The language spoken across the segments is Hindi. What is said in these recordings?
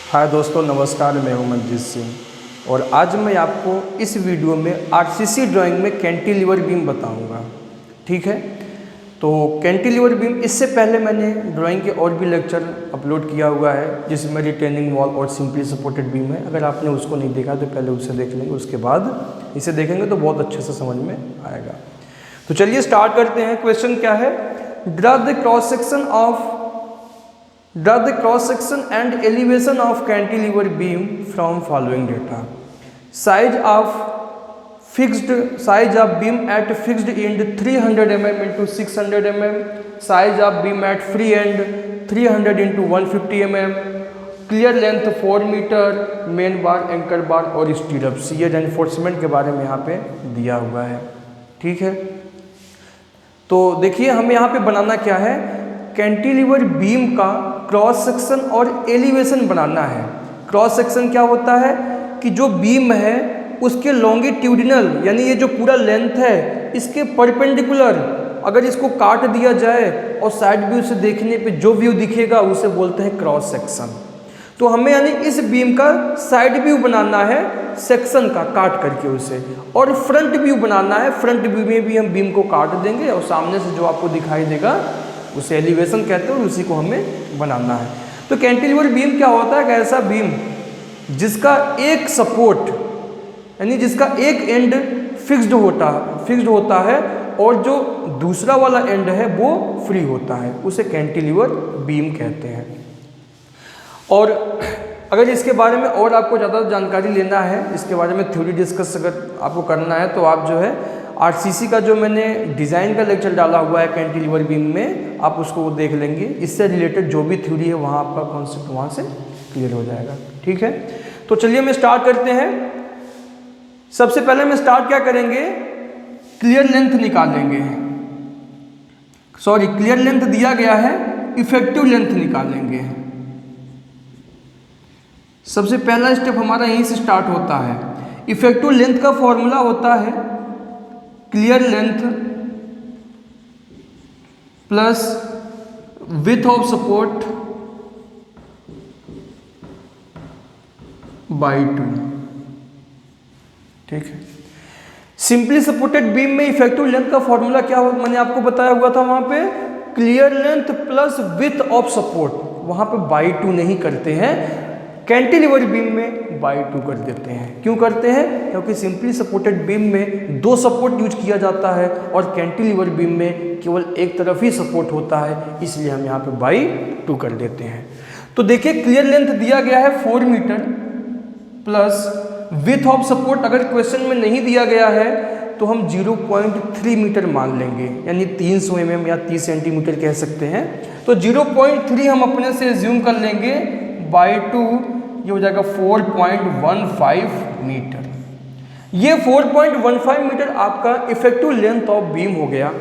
हाय दोस्तों, नमस्कार। मैं हूं मनजीत सिंह और आज मैं आपको इस वीडियो में आरसीसी ड्राइंग में कैंटिलीवर बीम बताऊंगा। ठीक है, तो कैंटिलीवर बीम इससे पहले मैंने ड्राइंग के और भी लेक्चर अपलोड किया हुआ है, जिसमें रिटेनिंग वॉल और सिंपली सपोर्टेड बीम है। अगर आपने उसको नहीं देखा तो पहले उसे देख लेंगे, उसके बाद इसे देखेंगे तो बहुत अच्छे से समझ में आएगा। तो चलिए स्टार्ट करते हैं। क्वेश्चन क्या है? Draw the cross section and elevation of cantilever beam from following data. Size of beam at fixed end 300 mm into 600 mm. Size of beam at free end 300 into 150 mm. Clear length 4 metre. Main bar, anchor bar और स्टीरअप्स, ये रेनफोर्समेंट के बारे में यहाँ पे दिया हुआ है। ठीक है, तो देखिए हमें यहाँ पे बनाना क्या है, कैंटिलीवर बीम का क्रॉस सेक्शन और एलिवेशन बनाना है। क्रॉस सेक्शन क्या होता है कि जो बीम है उसके लॉन्गिट्यूडिनल, यानी ये जो पूरा लेंथ है इसके परपेंडिकुलर अगर इसको काट दिया जाए और साइड व्यू से देखने पे जो व्यू दिखेगा उसे बोलते हैं क्रॉस सेक्शन। तो हमें यानी इस बीम का साइड व्यू बनाना है सेक्शन का काट करके उसे, और फ्रंट व्यू बनाना है। फ्रंट व्यू में भी हम बीम को काट देंगे और सामने से जो आपको दिखाई देगा उसे एलिवेशन कहते हैं और उसी को हमें बनाना है। तो कैंटिलीवर बीम क्या होता है? एक ऐसा बीम जिसका एक सपोर्ट यानी जिसका एक एंड फिक्स्ड होता है और जो दूसरा वाला एंड है वो फ्री होता है, उसे कैंटिलीवर बीम कहते हैं। और अगर इसके बारे में और आपको ज़्यादा जानकारी लेना है, इसके बारे में थ्योरी डिस्कस अगर आपको करना है तो आप जो है आरसीसी का जो मैंने डिज़ाइन का लेक्चर डाला हुआ है कैंटिलीवर बीम में, आप उसको देख लेंगे। इससे रिलेटेड जो भी थ्योरी है वहाँ आपका कॉन्सेप्ट वहाँ से क्लियर हो जाएगा। ठीक है, तो चलिए हम स्टार्ट करते हैं। सबसे पहले हम स्टार्ट क्या करेंगे, क्लियर लेंथ निकालेंगे। क्लियर लेंथ दिया गया है, इफेक्टिव लेंथ निकालेंगे। सबसे पहला स्टेप हमारा यहीं से स्टार्ट होता है। इफेक्टिव लेंथ का फॉर्मूला होता है clear length plus width of support by 2। ठीक है, सिंपली सपोर्टेड बीम में इफेक्टिव लेंथ का फॉर्मूला क्या हो, मैंने आपको बताया हुआ था वहां पे clear length plus width of support, वहां पे बाई 2 नहीं करते हैं। कैंटिलीवर बीम में बाई 2 कर देते हैं। क्यों करते हैं? क्योंकि सिंपली सपोर्टेड बीम में 2 सपोर्ट यूज किया जाता है और कैंटिलीवर बीम में केवल एक तरफ ही सपोर्ट होता है, इसलिए हम यहाँ पे बाई 2 कर देते हैं। तो देखिए क्लियर लेंथ दिया गया है 4 metre plus width of support अगर क्वेश्चन में नहीं दिया गया है तो हम 0.3 मीटर मान लेंगे, यानी 300 mm या 30 सेंटीमीटर कह सकते हैं। तो 0.3 हम अपने से एज्यूम कर लेंगे बाई 2, ये हो जाएगा 4.15 मीटर। ये 4.15 मीटर आपका इफेक्टिव लेंथ ऑफ बीम हो गया।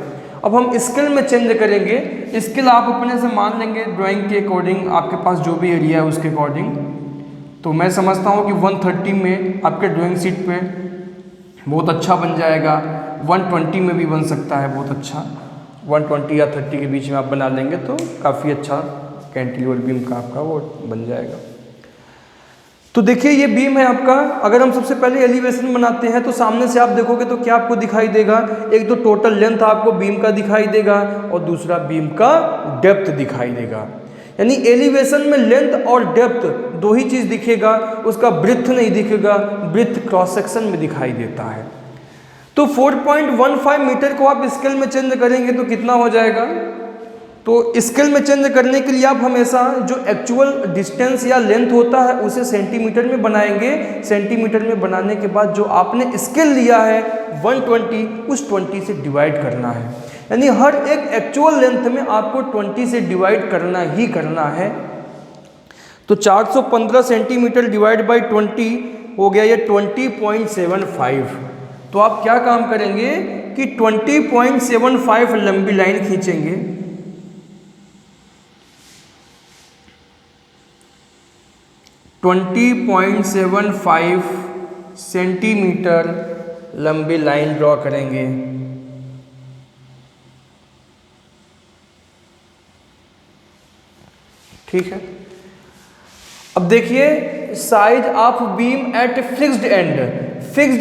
अब हम स्केल में चेंज करेंगे। स्केल आप अपने से मान लेंगे ड्राइंग के अकॉर्डिंग, आपके पास जो भी एरिया है उसके अकॉर्डिंग। तो मैं समझता हूँ कि 130 में आपके ड्राइंग शीट पे बहुत अच्छा बन जाएगा। 120 में भी बन सकता है बहुत अच्छा, 120 या 30 के बीच में आप बना लेंगे तो काफ़ी अच्छा कैंटिलीवर बीम का आपका वो बन जाएगा। तो देखिए ये बीम है आपका। अगर हम सबसे पहले एलिवेशन बनाते हैं तो सामने से आप देखोगे तो क्या आपको दिखाई देगा, एक तो टोटल लेंथ आपको बीम का दिखाई देगा और दूसरा बीम का डेप्थ दिखाई देगा। यानी एलिवेशन में लेंथ और डेप्थ दो ही चीज़ दिखेगा, उसका ब्रेड्थ नहीं दिखेगा। ब्रेड्थ क्रॉस सेक्शन में दिखाई देता है। तो 4.15 मीटर को आप स्केल में चेंज करेंगे तो कितना हो जाएगा? तो स्केल में चेंज करने के लिए आप हमेशा जो एक्चुअल डिस्टेंस या लेंथ होता है उसे सेंटीमीटर में बनाएंगे। सेंटीमीटर में बनाने के बाद जो आपने स्केल लिया है 120, उस 20 से डिवाइड करना है। यानी हर एक एक्चुअल लेंथ में आपको 20 से डिवाइड करना ही करना है। तो 415 सेंटीमीटर डिवाइड बाई 20 हो गया ये 20.75। तो आप क्या काम करेंगे कि 20.75 लंबी लाइन खींचेंगे। 20.75 सेंटीमीटर लंबी लाइन ड्रॉ करेंगे। ठीक है, अब देखिए size of beam at fixed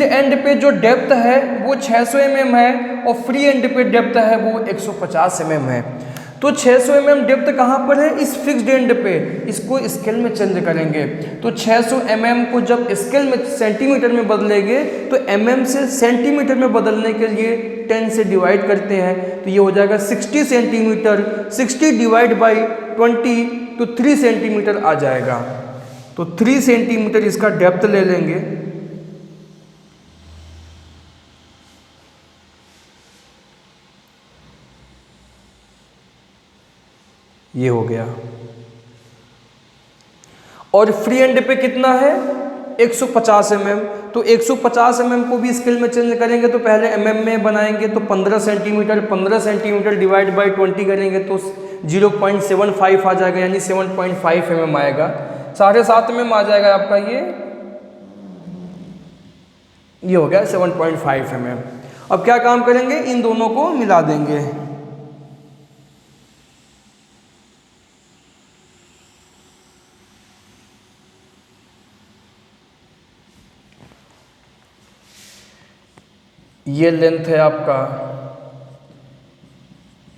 end पे जो डेप्थ है वो 600 mm है और फ्री एंड पे डेप्थ है वो 150 mm है। तो 600 mm डेप्थ कहाँ पर है? इस फिक्स्ड एंड पे। इसको स्केल में चेंज करेंगे तो 600 mm को जब स्केल में सेंटीमीटर में बदलेंगे तो mm से सेंटीमीटर में बदलने के लिए 10 से डिवाइड करते हैं तो ये हो जाएगा 60 सेंटीमीटर। 60 डिवाइड बाई 20 तो 3 सेंटीमीटर आ जाएगा। तो 3 सेंटीमीटर इसका डेप्थ ले लेंगे। ये हो गया। और फ्री एंड पे कितना है? 150 mm। तो 150 mm को भी स्केल में चेंज करेंगे तो पहले mm में बनाएंगे तो 15 सेंटीमीटर। 15 सेंटीमीटर डिवाइड बाई 20 करेंगे तो 0.75 आ जाएगा, यानी 7.5 mm आएगा। 7.5 mm आ जाएगा आपका ये हो गया 7.5 mm। अब क्या काम करेंगे? इन दोनों को मिला देंगे। ये लेंथ है आपका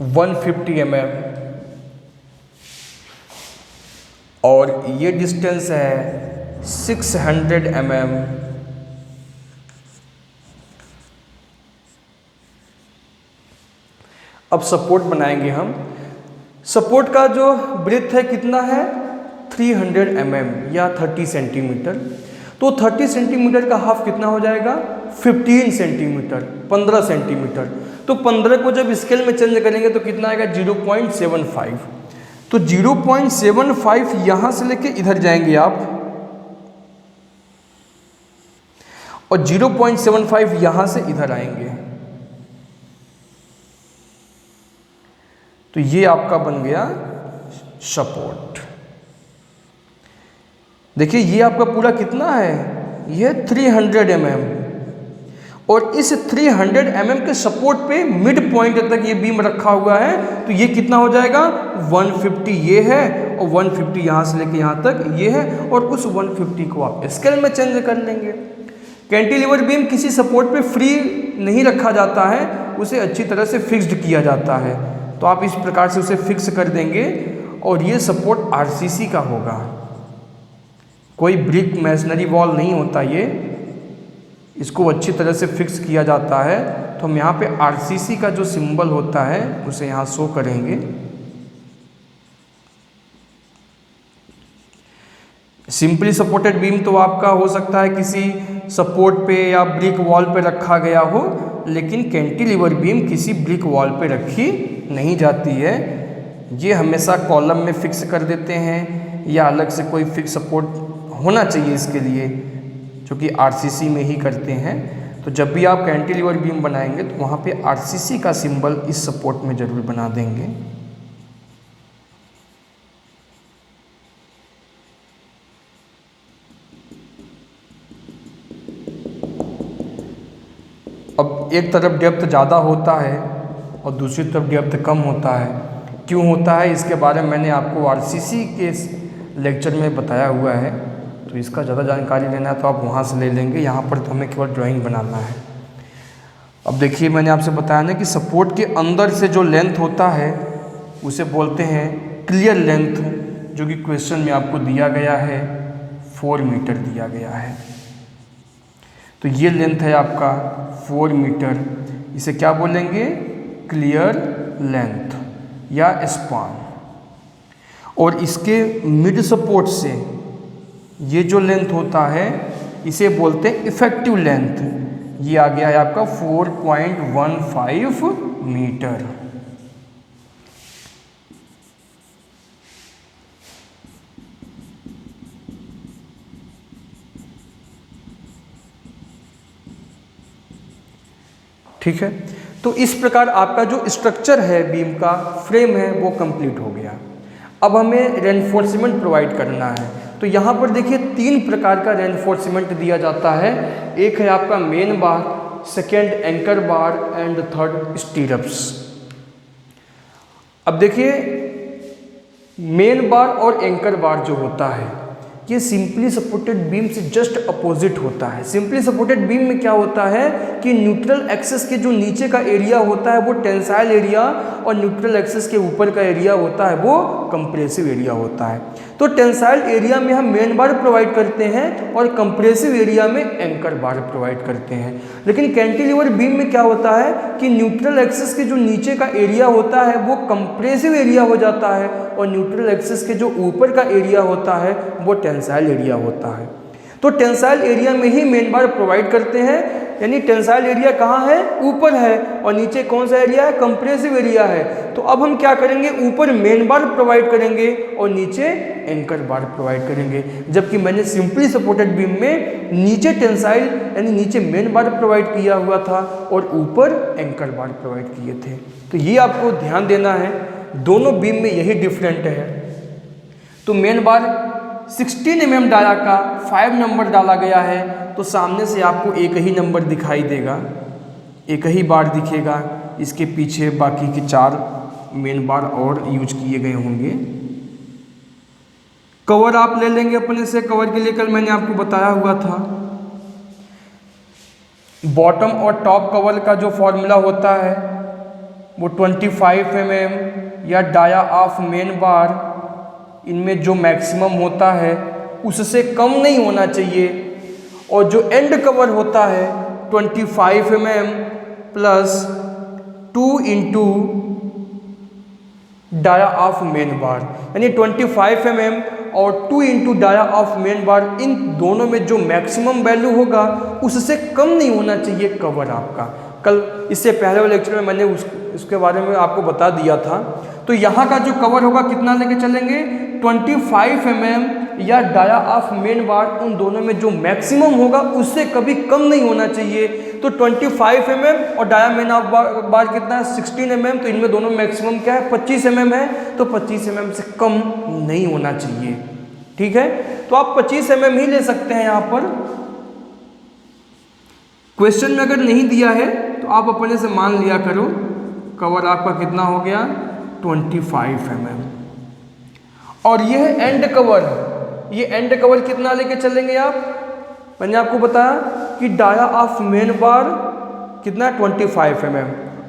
150 mm और ये डिस्टेंस है 600 mm। अब सपोर्ट बनाएंगे हम। सपोर्ट का जो ब्रेथ है कितना है? 300 mm या 30 सेंटीमीटर। तो 30 सेंटीमीटर का हाफ कितना हो जाएगा? 15 सेंटीमीटर, 15 सेंटीमीटर। तो 15 को जब स्केल में चेंज करेंगे तो कितना आएगा? 0.75। तो 0.75 यहां से लेके इधर जाएंगे आप और 0.75 यहां से इधर आएंगे तो ये आपका बन गया सपोर्ट। देखिए ये आपका पूरा कितना है? ये 300 mm और इस 300 mm के सपोर्ट पे मिड पॉइंट तक ये बीम रखा हुआ है तो ये कितना हो जाएगा? 150 ये है और 150 यहाँ से लेके यहाँ तक ये है और उस 150 को आप स्केल में चेंज कर लेंगे। कैंटिलीवर बीम किसी सपोर्ट पे फ्री नहीं रखा जाता है, उसे अच्छी तरह से फिक्स्ड किया जाता है। तो आप इस प्रकार से उसे फिक्स कर देंगे और ये सपोर्ट आरसीसी का होगा, कोई ब्रिक मैसनरी वॉल नहीं होता ये। इसको अच्छी तरह से फिक्स किया जाता है। तो हम यहाँ पे आरसीसी का जो सिंबल होता है उसे यहाँ शो करेंगे। सिंपली सपोर्टेड बीम तो आपका हो सकता है किसी सपोर्ट पे या ब्रिक वॉल पे रखा गया हो, लेकिन कैंटिलीवर बीम किसी ब्रिक वॉल पे रखी नहीं जाती है। ये हमेशा कॉलम में फिक्स कर देते हैं या अलग से कोई फिक्स सपोर्ट होना चाहिए इसके लिए, जो कि आरसीसी में ही करते हैं। तो जब भी आप कैंटिलीवर बीम बनाएंगे तो वहाँ पे आरसीसी का सिंबल इस सपोर्ट में ज़रूर बना देंगे। अब एक तरफ डेप्थ ज़्यादा होता है और दूसरी तरफ डेप्थ कम होता है। क्यों होता है इसके बारे में मैंने आपको आरसीसी के लेक्चर में बताया हुआ है, तो इसका ज़्यादा जानकारी लेना है तो आप वहाँ से ले लेंगे। यहाँ पर तो हमें केवल ड्राइंग बनाना है। अब देखिए मैंने आपसे बताया ना कि सपोर्ट के अंदर से जो लेंथ होता है उसे बोलते हैं क्लियर लेंथ, जो कि क्वेश्चन में आपको दिया गया है 4 मीटर दिया गया है। तो ये लेंथ है आपका 4 मीटर, इसे क्या बोलेंगे? क्लियर लेंथ या स्पान। और इसके मिड सपोर्ट से ये जो लेंथ होता है इसे बोलते हैं इफेक्टिव लेंथ। ये आ गया है आपका 4.15 मीटर। ठीक है, तो इस प्रकार आपका जो स्ट्रक्चर है बीम का फ्रेम है वो कंप्लीट हो गया। अब हमें रेनफोर्समेंट प्रोवाइड करना है। तो यहाँ पर देखिए 3 प्रकार का रेनफोर्समेंट दिया जाता है। एक है आपका main bar, second anchor bar and third स्टीरअप्स। अब देखिए मेन बार और एंकर बार जो होता है ये सिंपली सपोर्टेड बीम से जस्ट अपोजिट होता है। सिंपली सपोर्टेड बीम में क्या होता है कि न्यूट्रल एक्सिस के जो नीचे का एरिया होता है वो टेंसाइल एरिया और न्यूट्रल एक्सिस के ऊपर का एरिया होता है वो कंप्रेसिव एरिया होता है। तो टेंसाइल एरिया में हम मेन बार प्रोवाइड करते हैं और कंप्रेसिव एरिया में एंकर बार प्रोवाइड करते हैं। लेकिन कैंटिलीवर बीम में क्या होता है कि न्यूट्रल एक्सिस के जो नीचे का एरिया होता है वो कंप्रेसिव एरिया हो जाता है और न्यूट्रल एक्सिस के जो ऊपर का एरिया होता है वो टेंसाइल एरिया होता है। तो टेंसाइल एरिया में ही मेन बार प्रोवाइड करते हैं, यानी टेंसाइल एरिया कहाँ है, ऊपर है, और नीचे कौन सा एरिया है, कंप्रेसिव एरिया है। तो अब हम क्या करेंगे, ऊपर मेन बार प्रोवाइड करेंगे और नीचे एंकर बार प्रोवाइड करेंगे। जबकि मैंने सिंपली सपोर्टेड बीम में नीचे टेंसाइल यानी नीचे मेन बार प्रोवाइड किया हुआ था और ऊपर एंकर बार प्रोवाइड किए थे। तो ये आपको ध्यान देना है, दोनों बीम में यही डिफरेंट है। तो मेन बार 16 mm डाया का 5 नंबर डाला गया है, तो सामने से आपको एक ही नंबर दिखाई देगा, एक ही बार दिखेगा। इसके पीछे बाकी के 4 मेन बार और यूज किए गए होंगे। कवर आप ले लेंगे अपने से, कवर के लिए कल मैंने आपको बताया हुआ था। बॉटम और टॉप कवर का जो फॉर्मूला होता है वो 25 mm या डाया ऑफ मेन बार इनमें जो मैक्सिमम होता है उससे कम नहीं होना चाहिए, और जो एंड कवर होता है 25 mm plus 2 into dia of main bar, यानी 25 mm और 2 into dia of main bar, इन दोनों में जो मैक्सिमम वैल्यू होगा उससे कम नहीं होना चाहिए कवर आपका। कल इससे पहले वाले लेक्चर में मैंने उसके बारे में आपको बता दिया था। तो यहाँ का जो कवर होगा कितना लेके चलेंगे, 25 mm या डाया ऑफ मेन बार, उन दोनों में जो मैक्सिमम होगा उससे कभी कम नहीं होना चाहिए। तो 25 mm और डाया मेन ऑफ बार कितना है, 16 mm, तो इनमें दोनों मैक्सिमम क्या है, 25 mm है, तो 25 mm से कम नहीं होना चाहिए। ठीक है, तो आप 25 mm ही ले सकते हैं। यहाँ पर क्वेश्चन में अगर नहीं दिया है तो आप अपने से मान लिया करो, कवर आपका कितना हो गया, 25 mm। और यह एंड कवर, ये एंड कवर कितना लेके चलेंगे आप, मैंने आपको बताया कि डाया ऑफ मेन बार कितना 25 mm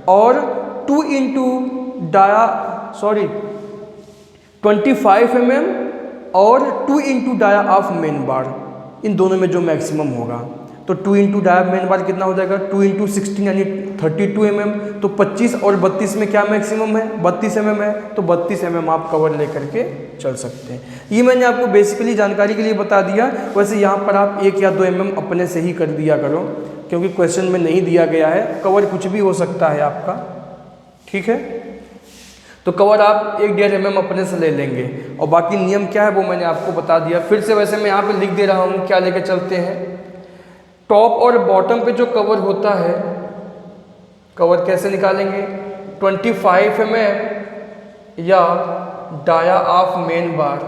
और 2 इंटू डाया 25 mm और 2 into dia of main bar, इन दोनों में जो मैक्सिमम होगा। तो 2 इंटू डाया मेन बार कितना हो जाएगा, 2 इंटू 16 यानी 32 mm। तो 25 और 32 में क्या मैक्सिमम है, 32 mm है, तो 32 mm आप कवर लेकर के चल सकते हैं। ये मैंने आपको बेसिकली जानकारी के लिए बता दिया। वैसे यहाँ पर आप 1 या 2 mm अपने से ही कर दिया करो, क्योंकि क्वेश्चन में नहीं दिया गया है। कवर कुछ भी हो सकता है आपका, ठीक है। तो कवर आप 1-1.5 mm अपने से ले लेंगे, और बाकी नियम क्या है वो मैंने आपको बता दिया। फिर से वैसे मैं यहाँ पे लिख दे रहा हूँ क्या लेके चलते हैं। टॉप और बॉटम पे जो कवर होता है, कवर कैसे निकालेंगे, 25 mm या डाया ऑफ मेन बार,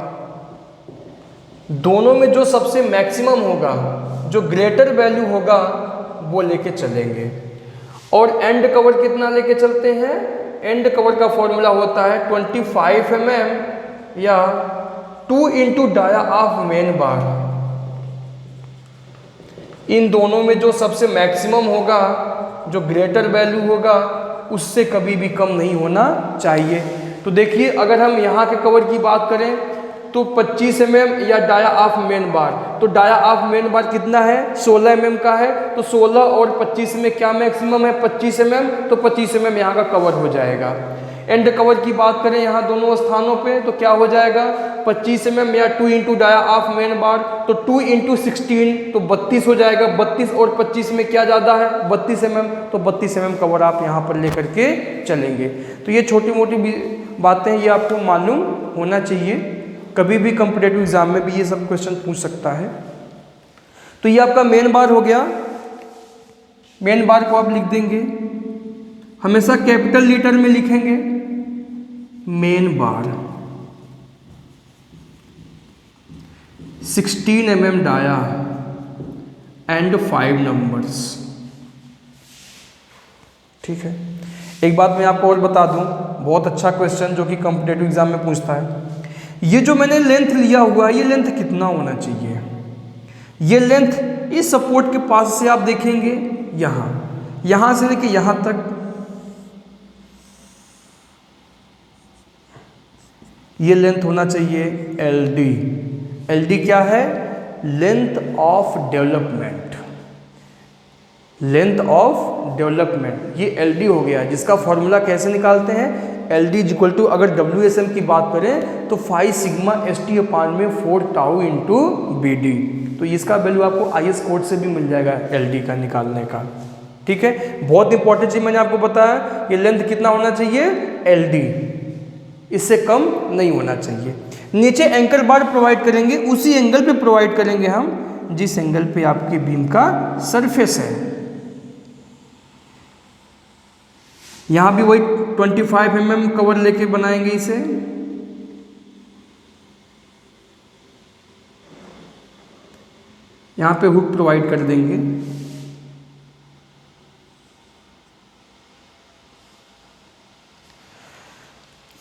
दोनों में जो सबसे मैक्सिमम होगा, जो ग्रेटर वैल्यू होगा वो लेके चलेंगे। और एंड कवर कितना लेके चलते हैं, एंड कवर का फॉर्मूला होता है 25 mm या 2 into dia of main bar, इन दोनों में जो सबसे मैक्सिमम होगा, जो ग्रेटर वैल्यू होगा, उससे कभी भी कम नहीं होना चाहिए। तो देखिए, अगर हम यहाँ के कवर की बात करें तो 25 mm या डाया ऑफ मेन बार, तो डाया ऑफ मेन बार कितना है, 16 mm का है, तो 16 और 25 में क्या मैक्सिमम है, 25 mm, तो 25 mm यहाँ का कवर हो जाएगा। एंड कवर की बात करें यहाँ दोनों स्थानों पे, तो क्या हो जाएगा, 25 mm या 2 into dia of main bar, तो 2 इंटू 16 तो 32 हो जाएगा। 32 और 25 में क्या ज़्यादा है, 32 mm, तो 32 mm कवर आप यहाँ पर लेकर के चलेंगे। तो ये छोटी मोटी बातें ये आपको मालूम होना चाहिए, कभी भी कॉम्पिटिटिव एग्जाम में भी ये सब क्वेश्चन पूछ सकता है। तो ये आपका मेन बार हो गया। मेन बार को आप लिख देंगे, हमेशा कैपिटल लेटर में लिखेंगे, main bar 16 mm dia and 5 numbers. ठीक है, एक बात मैं आपको और बता दूं, बहुत अच्छा क्वेश्चन जो कि कॉम्पिटिटिव एग्जाम में पूछता है। ये जो मैंने लेंथ लिया हुआ है, ये लेंथ कितना होना चाहिए? ये लेंथ इस सपोर्ट के पास से आप देखेंगे, यहाँ से लेके यहाँ तक, ये लेंथ होना चाहिए LD। LD क्या है? Length of development, length of development, ये LD हो गया, जिसका फॉर्मूला कैसे निकालते हैं? LD इज इक्वल टू, अगर WSM की बात करें तो 5 सिग्मा ST अपान में 4 टाउ इंटू BD। तो इसका वैल्यू आपको IS कोड से भी मिल जाएगा LD का निकालने का। ठीक है, बहुत इंपॉर्टेंट चीज मैंने आपको बताया, ये लेंथ कितना होना चाहिए? LD, इससे कम नहीं होना चाहिए। नीचे एंकर बार प्रोवाइड करेंगे, उसी एंगल पे प्रोवाइड करेंगे हम जिस एंगल पे आपकी बीम का सरफेस है। यहां भी वही 25 mm कवर लेके बनाएंगे इसे। यहां पे हुक प्रोवाइड कर देंगे।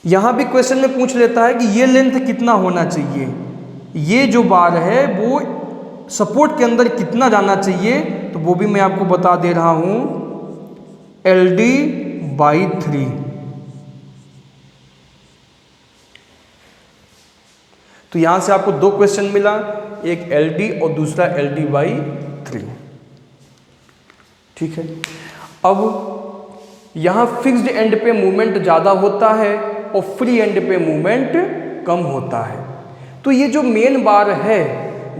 यहां भी क्वेश्चन में पूछ लेता है कि ये लेंथ कितना होना चाहिए, ये जो बार है वो सपोर्ट के अंदर कितना जाना चाहिए, तो वो भी मैं आपको बता दे रहा हूं, LD/3। तो यहां से आपको दो क्वेश्चन मिला, एक LD और दूसरा LD/3। ठीक है, अब यहां फिक्स्ड एंड पे मूवमेंट ज़्यादा होता है और फ्री एंड पे मूवमेंट कम होता है। तो ये जो मेन बार है,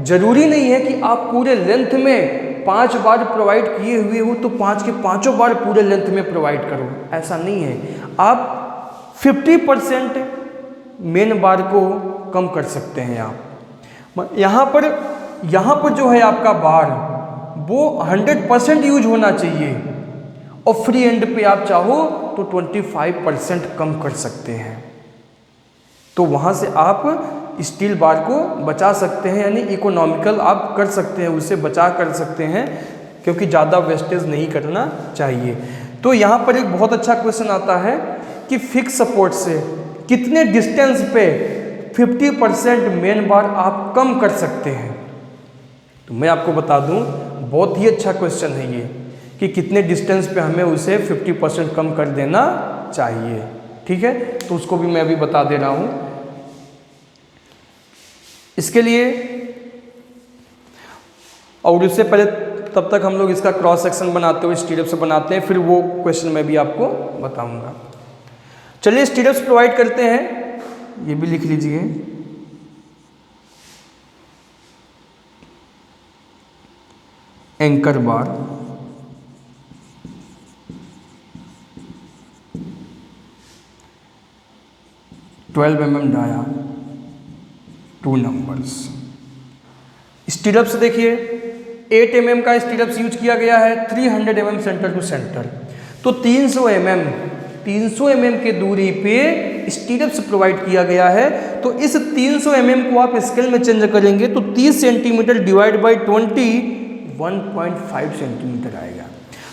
जरूरी नहीं है कि आप पूरे लेंथ में 5 बार प्रोवाइड किए हुए हो तो 5 के 5 बार पूरे लेंथ में प्रोवाइड करो, ऐसा नहीं है। आप 50% मेन बार को कम कर सकते हैं। आप यहाँ पर जो है आपका बार वो 100% यूज होना चाहिए और फ्री एंड पे आप चाहो तो 25% कम कर सकते हैं। तो वहाँ से आप स्टील बार को बचा सकते हैं, यानी इकोनॉमिकल आप कर सकते हैं, उसे बचा कर सकते हैं, क्योंकि ज़्यादा वेस्टेज नहीं करना चाहिए। तो यहाँ पर एक बहुत अच्छा क्वेश्चन आता है कि फिक्स सपोर्ट से कितने डिस्टेंस पे 50% मेन बार आप कम कर सकते हैं। तो मैं आपको बता दूं, बहुत ही अच्छा क्वेश्चन है ये, कि कितने डिस्टेंस पे हमें उसे 50% कम कर देना चाहिए। ठीक है, तो उसको भी मैं अभी बता दे रहा हूं। इसके लिए और उससे पहले तब तक हम लोग इसका क्रॉस सेक्शन बनाते हुए स्टीरअप्स बनाते हैं, फिर वो क्वेश्चन मैं भी आपको बताऊंगा। चलिए स्टीरअप्स प्रोवाइड करते हैं, ये भी लिख लीजिए। Anchor bar, twelve mm dia, 2 numbers. Stirrups देखिए 8 mm का स्टीरअप्स यूज किया गया है, 300 mm सेंटर टू सेंटर। तो 300 mm के दूरी पे स्टीरअप्स प्रोवाइड किया गया है। तो इस 300 mm को आप स्केल में चेंज करेंगे तो 30 सेंटीमीटर डिवाइड बाई 20 1.5 सेंटीमीटर आएगा।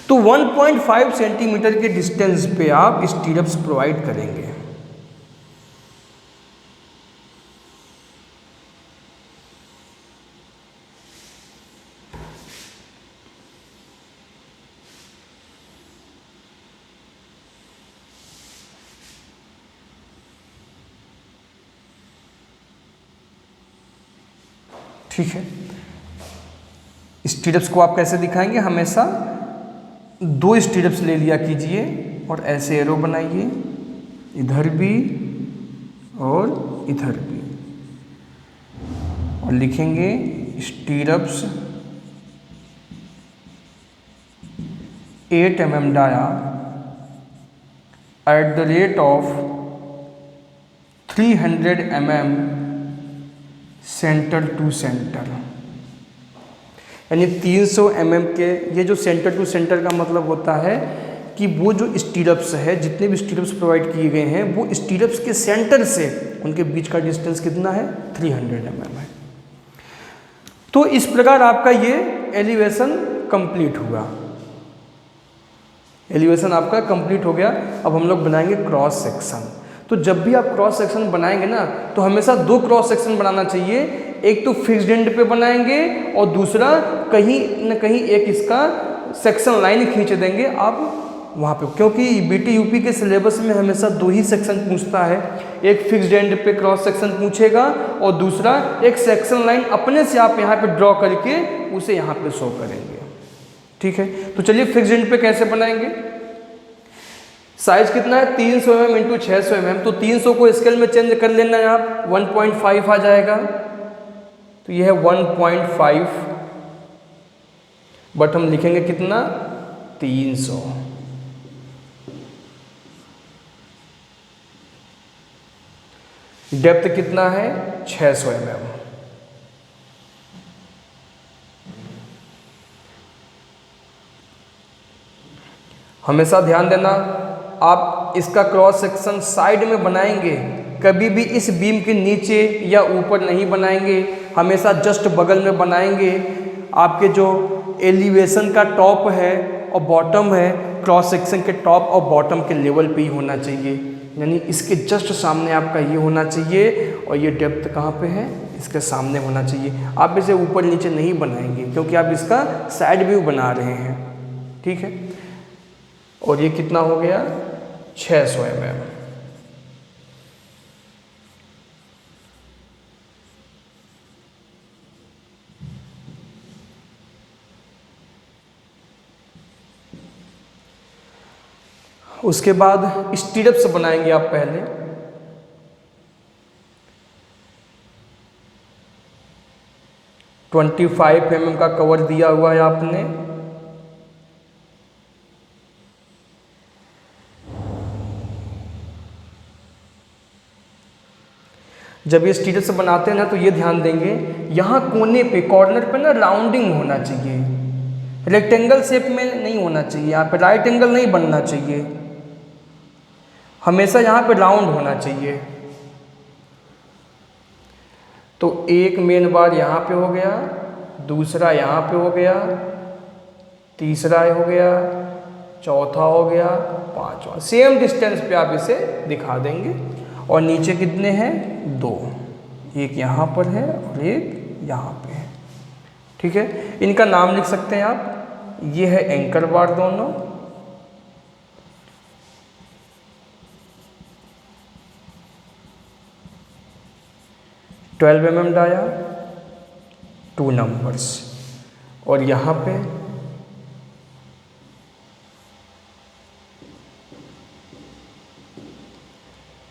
तो 1.5 सेंटीमीटर के डिस्टेंस पे आप स्टीरअप्स प्रोवाइड करेंगे। ठीक है, स्टीरअप्स को आप कैसे दिखाएंगे? हमेशा 2 स्टीरअप्स ले लिया कीजिए और ऐसे एरो बनाइए, इधर भी और इधर भी, और लिखेंगे stirrups 8 mm dia at the rate of 300 mm centre to centre. यानी 300 mm के, ये जो सेंटर टू सेंटर का मतलब होता है कि वो जो स्टीरअप्स है, जितने भी स्टीरअप्स प्रोवाइड किए गए हैं, वो स्टीरअप्स के सेंटर से उनके बीच का डिस्टेंस कितना है? 300 mm है। तो इस प्रकार आपका ये एलिवेशन कंप्लीट हुआ। एलिवेशन आपका कंप्लीट हो गया। अब हम लोग बनाएंगे क्रॉस सेक्शन। तो जब भी आप क्रॉस सेक्शन बनाएंगे ना, तो हमेशा दो क्रॉस सेक्शन बनाना चाहिए। एक तो फिक्स्ड एंड पे बनाएंगे और दूसरा कहीं न कहीं एक इसका सेक्शन लाइन खींच देंगे आप वहाँ पे, क्योंकि बीटी यूपी के सिलेबस में हमेशा दो ही सेक्शन पूछता है। एक फिक्स्ड एंड पे क्रॉस सेक्शन पूछेगा और दूसरा एक सेक्शन लाइन अपने से आप यहाँ पे ड्रॉ करके उसे यहाँ पे शो करेंगे। ठीक है, तो चलिए फिक्स्ड एंड पे कैसे बनाएंगे। साइज कितना है 300 mm इंटू 600 mm, तो 300 को स्केल में चेंज कर लेना है आप, 1.5 आ जाएगा। तो ये है 1.5, बट हम लिखेंगे कितना 300। डेप्थ कितना है 600 mm। हमेशा ध्यान देना, आप इसका क्रॉस सेक्शन साइड में बनाएंगे, कभी भी इस बीम के नीचे या ऊपर नहीं बनाएंगे, हमेशा जस्ट बगल में बनाएंगे। आपके जो एलिवेशन का टॉप है और बॉटम है, क्रॉस सेक्शन के टॉप और बॉटम के लेवल पे ही होना चाहिए, यानी इसके जस्ट सामने आपका ये होना चाहिए। और ये डेप्थ कहाँ पे है, इसके सामने होना चाहिए। आप इसे ऊपर नीचे नहीं बनाएंगे क्योंकि आप इसका साइड व्यू बना रहे हैं। ठीक है, और ये कितना हो गया 600 mm। उसके बाद स्टीरअप्स बनाएंगे आप पहले। ट्वेंटी 25 mm का कवर दिया हुआ है आपने। जब ये स्टीरअप्स बनाते हैं ना, तो ये ध्यान देंगे, यहाँ कोने पे कॉर्नर पे ना राउंडिंग होना चाहिए, रेक्टेंगल शेप में नहीं होना चाहिए। यहाँ पे राइट एंगल नहीं बनना चाहिए, हमेशा यहाँ पे राउंड होना चाहिए। तो एक मेन बार यहाँ पे हो गया, दूसरा यहाँ पे हो गया, तीसरा हो गया, चौथा हो गया, पांचवा। सेम डिस्टेंस पे आप इसे दिखा देंगे। और नीचे कितने हैं 2, एक यहाँ पर है और एक यहाँ पे है। ठीक है, इनका नाम लिख सकते हैं आप। ये है एंकर बार दोनों, ट्वेल्व mm डाया, 2 नंबर्स। और यहाँ पे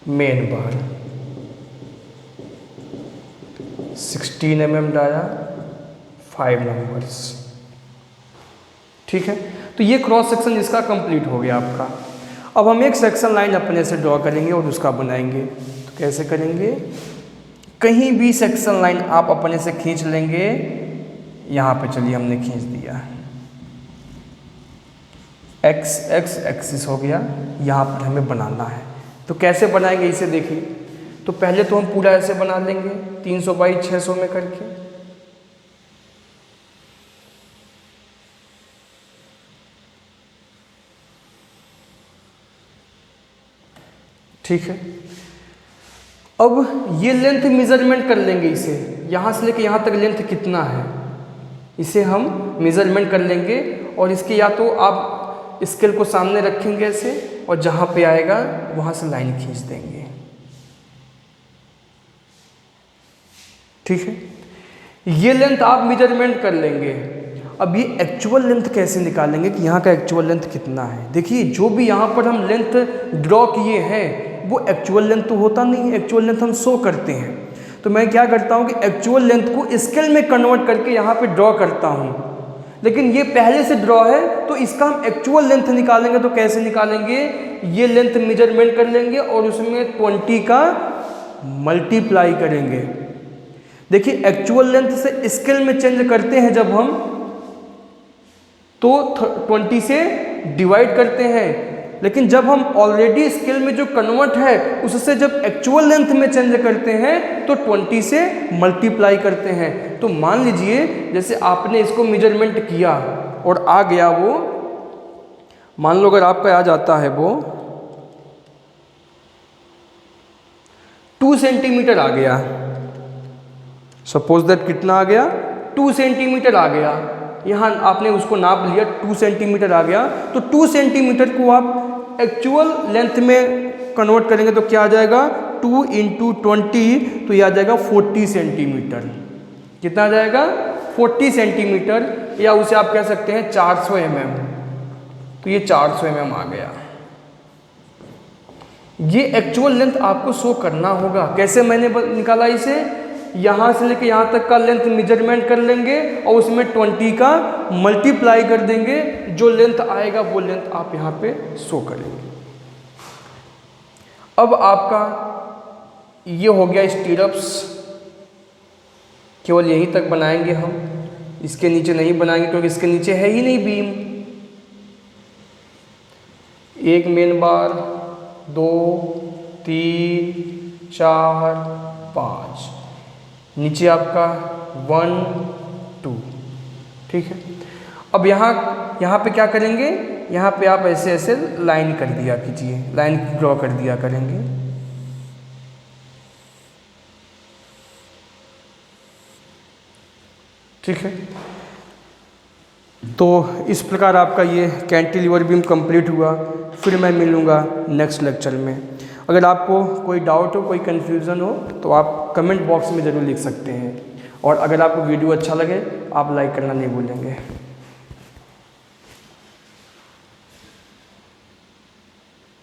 main bar 16 mm dia, 5 numbers. ठीक है, तो ये क्रॉस सेक्शन इसका कंप्लीट हो गया आपका। अब हम एक सेक्शन लाइन अपने से ड्रॉ करेंगे और उसका बनाएंगे। तो कैसे करेंगे, कहीं भी सेक्शन लाइन आप अपने से खींच लेंगे। यहाँ पे चलिए हमने खींच दिया, एक्स एक्सिस हो गया, यहाँ पर हमें बनाना है। तो कैसे बनाएंगे इसे देखिए। तो पहले तो हम पूरा ऐसे बना लेंगे 300 बाई 600 में करके। ठीक है, अब ये लेंथ मेजरमेंट कर लेंगे इसे, यहाँ से लेके यहाँ तक लेंथ कितना है इसे हम मेजरमेंट कर लेंगे। और इसके या तो आप स्केल को सामने रखेंगे ऐसे, और जहाँ पे आएगा वहाँ से लाइन खींच देंगे। ठीक है, ये लेंथ आप मेजरमेंट कर लेंगे। अब ये एक्चुअल लेंथ कैसे निकालेंगे कि यहाँ का एक्चुअल लेंथ कितना है। देखिए, जो भी यहाँ पर हम लेंथ ड्रॉ किए हैं वो एक्चुअल लेंथ तो होता नहीं है, एक्चुअल लेंथ हम शो करते हैं। तो मैं क्या करता हूँ कि एक्चुअल लेंथ को स्केल में कन्वर्ट करके यहाँ पे ड्रॉ करता हूँ, लेकिन ये पहले से ड्रॉ है तो इसका हम एक्चुअल लेंथ निकालेंगे। तो कैसे निकालेंगे, ये लेंथ मेजरमेंट कर लेंगे और उसमें 20 का मल्टीप्लाई करेंगे। देखिए, एक्चुअल लेंथ से स्केल में चेंज करते हैं जब हम, तो 20 से डिवाइड करते हैं, लेकिन जब हम ऑलरेडी स्केल में जो कन्वर्ट है उससे जब एक्चुअल लेंथ में चेंज करते हैं तो 20 से मल्टीप्लाई करते हैं। तो मान लीजिए जैसे आपने इसको मेजरमेंट किया और आ गया वो, मान लो अगर आपका आ जाता है वो 2 सेंटीमीटर आ गया, सपोज दैट कितना आ गया, 2 सेंटीमीटर आ गया। यहाँ आपने उसको नाप लिया, 2 सेंटीमीटर आ गया, तो 2 सेंटीमीटर को आप एक्चुअल लेंथ में कन्वर्ट करेंगे तो क्या आ जाएगा, 2 × 20, तो ये आ जाएगा 40 सेंटीमीटर। कितना आ जाएगा, 40 सेंटीमीटर, या उसे आप कह सकते हैं 400 mm। तो ये 400 mm आ गया। ये एक्चुअल लेंथ आपको शो करना होगा। कैसे मैंने निकाला इसे, यहाँ से लेके यहाँ तक का लेंथ मेजरमेंट कर लेंगे और उसमें 20 का मल्टीप्लाई कर देंगे, जो लेंथ आएगा वो लेंथ आप यहाँ पे शो करेंगे। अब आपका ये हो गया स्टीरअप्स, केवल यहीं तक बनाएंगे हम, इसके नीचे नहीं बनाएंगे क्योंकि इसके नीचे है ही नहीं बीम। एक मेन बार, 2, 3, 4, 5, नीचे आपका 1, 2, ठीक है। अब यहाँ पे क्या करेंगे, यहाँ पे आप ऐसे ऐसे लाइन कर दिया कीजिए, लाइन ड्रॉ कर दिया करेंगे। ठीक है, तो इस प्रकार आपका ये कैंटिलीवर बीम कंप्लीट हुआ। फिर मैं मिलूँगा नेक्स्ट लेक्चर में। अगर आपको कोई डाउट हो, कोई कन्फ्यूज़न हो तो आप कमेंट बॉक्स में ज़रूर लिख सकते हैं, और अगर आपको वीडियो अच्छा लगे आप लाइक करना नहीं भूलेंगे।